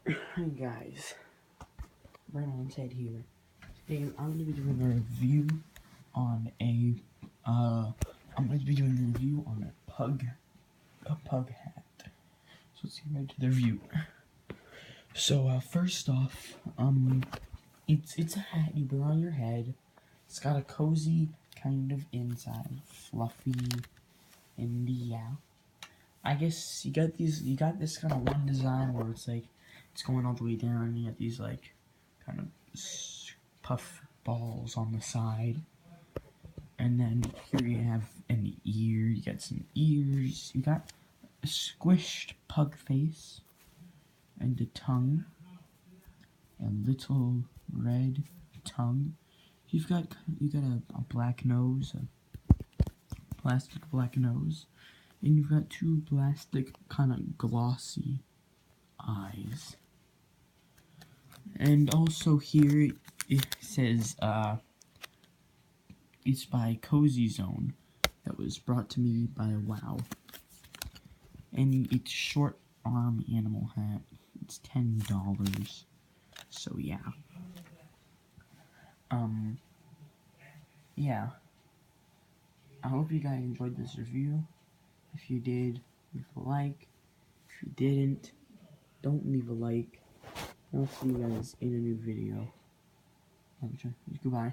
Hi guys, Brandon said here. Today I'm going to be doing a review on a pug hat. So let's get right to the review. So first off, it's a hat you wear on your head. It's got a cozy kind of inside, fluffy, and yeah. I guess you got this kind of one design where it's like it's going all the way down, and you got these like kind of puff balls on the side, and then here you have an ear. You got some ears. You got a squished pug face and a tongue, a little red tongue. You got a black nose, a plastic black nose, and you've got two plastic kind of glossy eyes. And also here it says it's by Cozy Zone, that was brought to me by WoW. And it's short arm animal hat. It's $10. So yeah. Yeah. I hope you guys enjoyed this review. If you did, leave a like. If you didn't, don't leave a like. I'll see you guys in a new video. Goodbye.